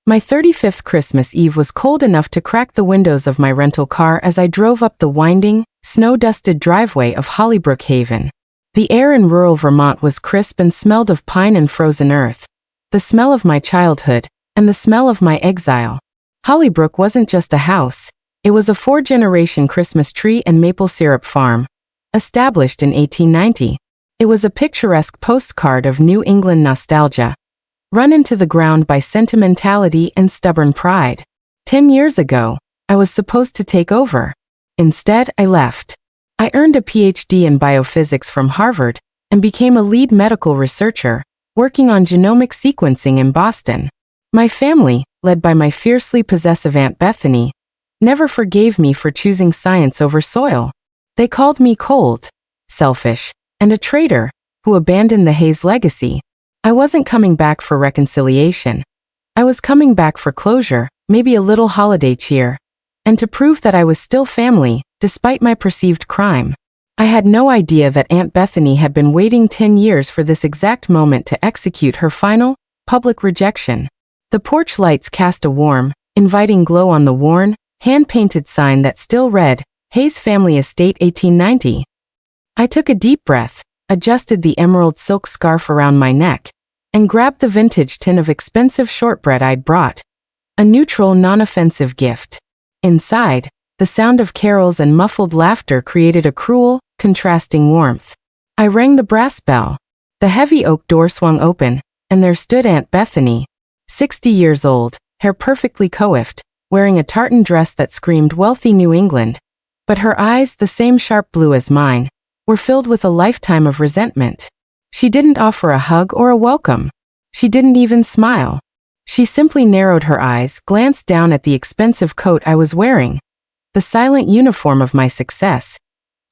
My 35th Christmas Eve was cold enough to crack the windows of my rental car as I drove up the winding, snow-dusted driveway of Hollebrook Haven. The air in rural Vermont was crisp and smelled of pine and frozen earth, the smell of my childhood, and the smell of my exile. Hollebrook wasn't just a house, it was a 4-generation Christmas tree and maple syrup farm, established in 1890. It was a picturesque postcard of New England nostalgia, run into the ground by sentimentality and stubborn pride. 10 years ago, I was supposed to take over. Instead, I left. I earned a PhD in biophysics from Harvard and became a lead medical researcher, working on genomic sequencing in Boston. My family, led by my fiercely possessive Aunt Bethany, never forgave me for choosing science over soil. They called me cold, selfish, and a traitor who abandoned the Hayes legacy. I wasn't coming back for reconciliation. I was coming back for closure, maybe a little holiday cheer, and to prove that I was still family, despite my perceived crime. I had no idea that Aunt Bethany had been waiting 10 years for this exact moment to execute her final, public rejection. The porch lights cast a warm, inviting glow on the worn, hand-painted sign that still read, Hayes Family Estate 1890. I took a deep breath, adjusted the emerald silk scarf around my neck, and grabbed the vintage tin of expensive shortbread I'd brought. A neutral, non-offensive gift. Inside, the sound of carols and muffled laughter created a cruel, contrasting warmth. I rang the brass bell. The heavy oak door swung open, and there stood Aunt Bethany, 60 years old, hair perfectly coiffed, wearing a tartan dress that screamed wealthy New England. But her eyes, the same sharp blue as mine, were filled with a lifetime of resentment. She didn't offer a hug or a welcome. She didn't even smile. She simply narrowed her eyes, glanced down at the expensive coat I was wearing, the silent uniform of my success,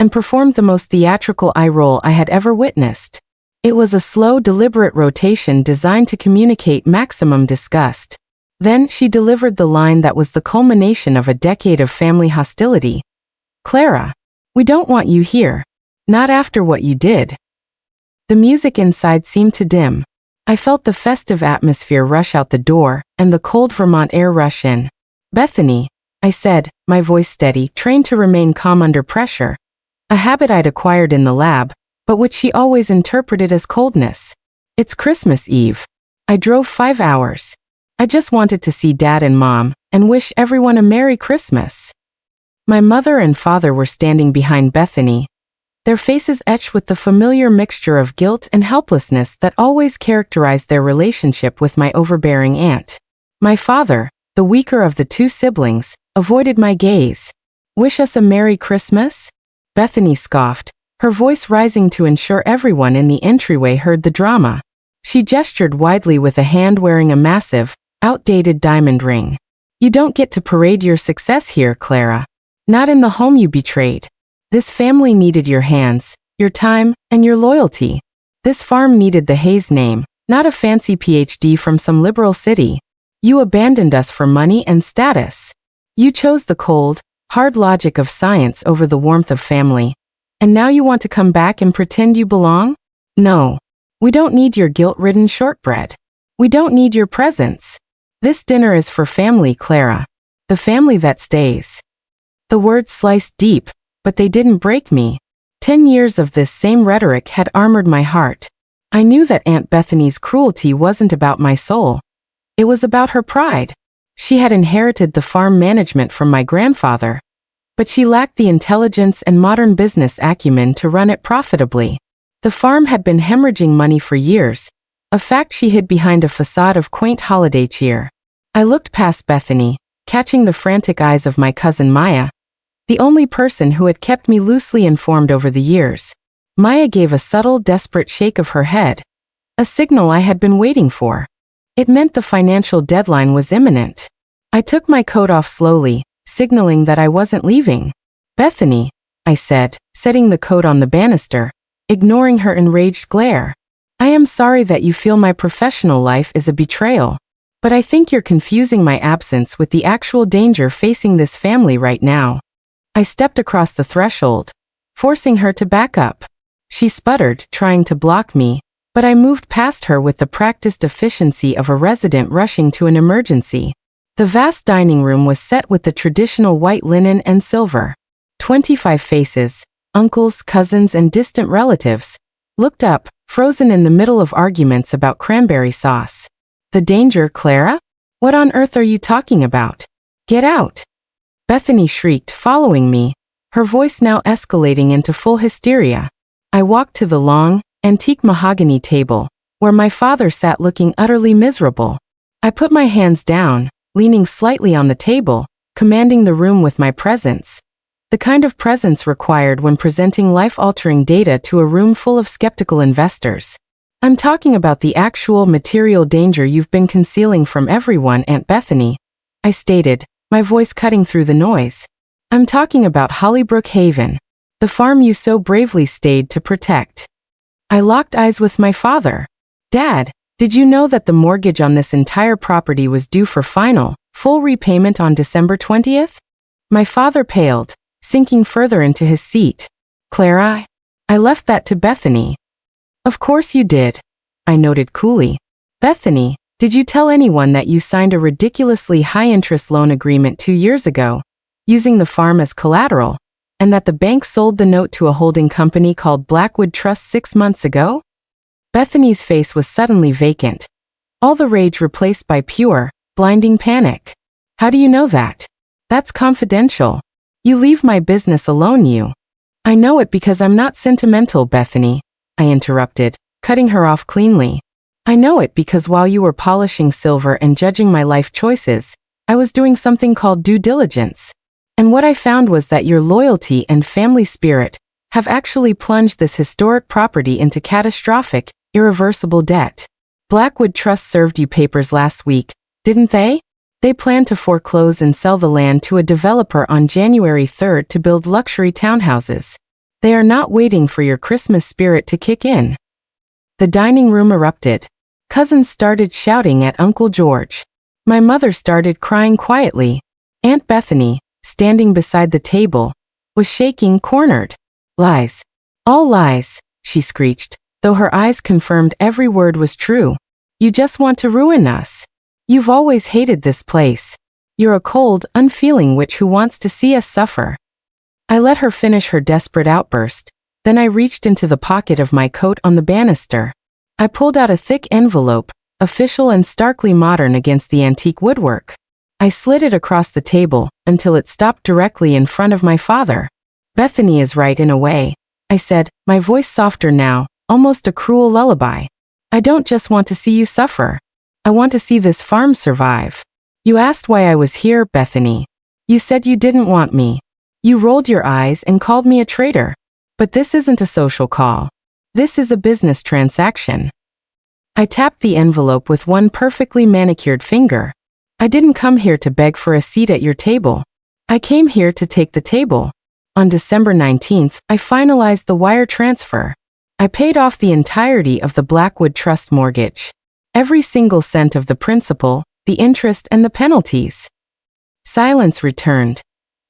and performed the most theatrical eye roll I had ever witnessed. It was a slow, deliberate rotation designed to communicate maximum disgust. Then she delivered the line that was the culmination of a decade of family hostility. "Clara, we don't want you here. Not after what you did." The music inside seemed to dim. I felt the festive atmosphere rush out the door, and the cold Vermont air rush in. "Bethany," I said, my voice steady, trained to remain calm under pressure, a habit I'd acquired in the lab, but which she always interpreted as coldness. "It's Christmas Eve. I drove 5 hours. I just wanted to see Dad and Mom, and wish everyone a Merry Christmas." My mother and father were standing behind Bethany, their faces etched with the familiar mixture of guilt and helplessness that always characterized their relationship with my overbearing aunt. My father, the weaker of the two siblings, avoided my gaze. "Wish us a Merry Christmas?" Bethany scoffed, her voice rising to ensure everyone in the entryway heard the drama. She gestured widely with a hand wearing a massive, outdated diamond ring. "You don't get to parade your success here, Clara. Not in the home you betrayed. This family needed your hands, your time, and your loyalty. This farm needed the Hayes name, not a fancy PhD from some liberal city. You abandoned us for money and status. You chose the cold, hard logic of science over the warmth of family. And now you want to come back and pretend you belong? No. We don't need your guilt-ridden shortbread. We don't need your presents. This dinner is for family, Clara. The family that stays." The words sliced deep, but they didn't break me. 10 years of this same rhetoric had armored my heart. I knew that Aunt Bethany's cruelty wasn't about my soul. It was about her pride. She had inherited the farm management from my grandfather, but she lacked the intelligence and modern business acumen to run it profitably. The farm had been hemorrhaging money for years, a fact she hid behind a facade of quaint holiday cheer. I looked past Bethany, catching the frantic eyes of my cousin Maya, the only person who had kept me loosely informed over the years. Maya gave a subtle, desperate shake of her head, a signal I had been waiting for. It meant the financial deadline was imminent. I took my coat off slowly, signaling that I wasn't leaving. "Bethany," I said, setting the coat on the banister, ignoring her enraged glare. "I am sorry that you feel my professional life is a betrayal, but I think you're confusing my absence with the actual danger facing this family right now." I stepped across the threshold, forcing her to back up. She sputtered, trying to block me, But I moved past her with the practiced efficiency of a resident rushing to an emergency. The vast dining room was set with the traditional white linen and silver. 25 faces, uncles, cousins, and distant relatives, looked up, frozen in the middle of arguments about cranberry sauce. The danger, Clara? What on earth are you talking about? Get out! Bethany shrieked, following me, her voice now escalating into full hysteria. I walked to the long, antique mahogany table, where my father sat looking utterly miserable. I put my hands down, leaning slightly on the table, commanding the room with my presence. The kind of presence required when presenting life-altering data to a room full of skeptical investors. I'm talking about the actual material danger you've been concealing from everyone, Aunt Bethany, I stated, my voice cutting through the noise. I'm talking about Hollebrook Haven, the farm you so bravely stayed to protect. I locked eyes with my father. Dad, did you know that the mortgage on this entire property was due for final, full repayment on December 20th? My father paled, sinking further into his seat. Clara, I left that to Bethany. Of course you did, I noted coolly. Bethany, did you tell anyone that you signed a ridiculously high-interest loan agreement 2 years ago, using the farm as collateral, and that the bank sold the note to a holding company called Blackwood Trust 6 months ago? Bethany's face was suddenly vacant, all the rage replaced by pure, blinding panic. How do you know that? That's confidential. You leave my business alone, you. I know it because I'm not sentimental, Bethany, I interrupted, cutting her off cleanly. I know it because while you were polishing silver and judging my life choices, I was doing something called due diligence. And what I found was that your loyalty and family spirit have actually plunged this historic property into catastrophic, irreversible debt. Blackwood Trust served you papers last week, didn't they? They plan to foreclose and sell the land to a developer on January 3rd to build luxury townhouses. They are not waiting for your Christmas spirit to kick in. The dining room erupted. Cousins started shouting at Uncle George. My mother started crying quietly. Aunt Bethany, standing beside the table, was shaking, cornered. Lies. All lies, she screeched, though her eyes confirmed every word was true. You just want to ruin us. You've always hated this place. You're a cold, unfeeling witch who wants to see us suffer. I let her finish her desperate outburst, then I reached into the pocket of my coat on the banister. I pulled out a thick envelope, official and starkly modern against the antique woodwork. I slid it across the table until it stopped directly in front of my father. Bethany is right in a way, I said, my voice softer now, almost a cruel lullaby. I don't just want to see you suffer. I want to see this farm survive. You asked why I was here, Bethany. You said you didn't want me. You rolled your eyes and called me a traitor. But this isn't a social call. This is a business transaction. I tapped the envelope with one perfectly manicured finger. I didn't come here to beg for a seat at your table. I came here to take the table. On December 19th, I finalized the wire transfer. I paid off the entirety of the Blackwood Trust mortgage. Every single cent of the principal, the interest, and the penalties. Silence returned,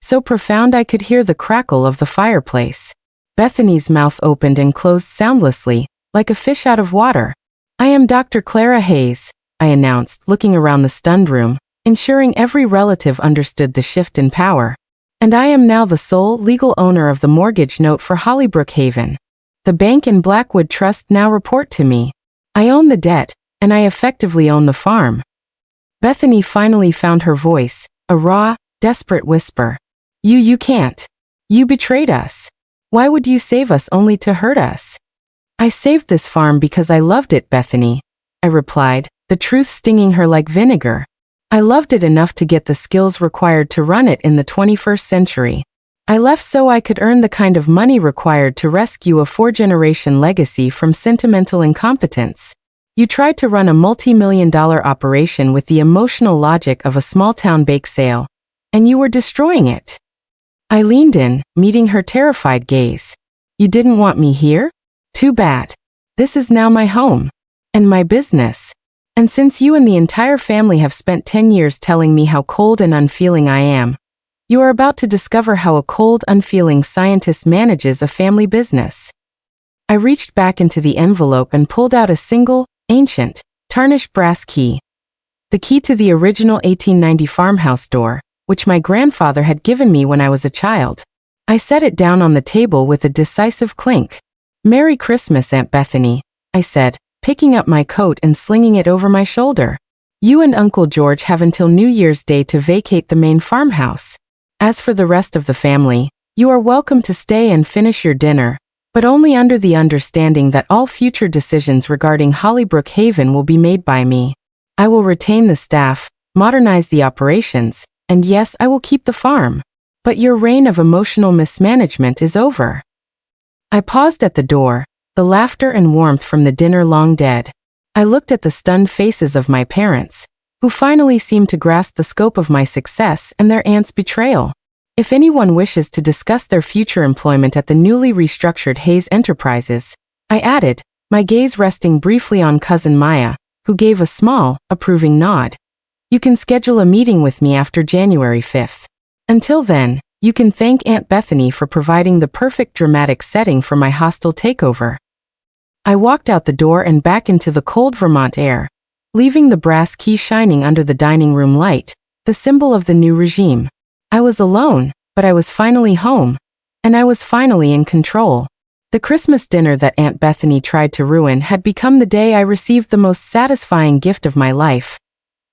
so profound I could hear the crackle of the fireplace. Bethany's mouth opened and closed soundlessly, like a fish out of water. I am Dr. Clara Hayes, I announced, looking around the stunned room, ensuring every relative understood the shift in power. And I am now the sole legal owner of the mortgage note for Hollebrook Haven. The bank and Blackwood Trust now report to me. I own the debt, and I effectively own the farm. Bethany finally found her voice, a raw, desperate whisper. You can't. You betrayed us. Why would you save us only to hurt us? I saved this farm because I loved it, Bethany, I replied, the truth stinging her like vinegar. I loved it enough to get the skills required to run it in the 21st century. I left so I could earn the kind of money required to rescue a 4-generation legacy from sentimental incompetence. You tried to run a multi-million-dollar operation with the emotional logic of a small-town bake sale, and you were destroying it. I leaned in, meeting her terrified gaze. You didn't want me here? Too bad. This is now my home. And my business. And since you and the entire family have spent 10 years telling me how cold and unfeeling I am, you are about to discover how a cold, unfeeling scientist manages a family business. I reached back into the envelope and pulled out a single, ancient, tarnished brass key. The key to the original 1890 farmhouse door, which my grandfather had given me when I was a child. I set it down on the table with a decisive clink. "Merry Christmas, Aunt Bethany," I said, picking up my coat and slinging it over my shoulder. "You and Uncle George have until New Year's Day to vacate the main farmhouse. As for the rest of the family, you are welcome to stay and finish your dinner, but only under the understanding that all future decisions regarding Hollebrook Haven will be made by me. I will retain the staff, modernize the operations, and yes, I will keep the farm. But your reign of emotional mismanagement is over." I paused at the door, the laughter and warmth from the dinner long dead. I looked at the stunned faces of my parents, who finally seemed to grasp the scope of my success and their aunt's betrayal. "If anyone wishes to discuss their future employment at the newly restructured Hayes Enterprises," I added, my gaze resting briefly on Cousin Maya, who gave a small, approving nod. "You can schedule a meeting with me after January 5th. Until then, you can thank Aunt Bethany for providing the perfect dramatic setting for my hostile takeover." I walked out the door and back into the cold Vermont air, leaving the brass key shining under the dining room light, the symbol of the new regime. I was alone, but I was finally home, and I was finally in control. The Christmas dinner that Aunt Bethany tried to ruin had become the day I received the most satisfying gift of my life.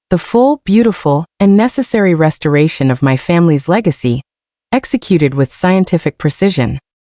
The full, beautiful, and necessary restoration of my family's legacy, executed with scientific precision.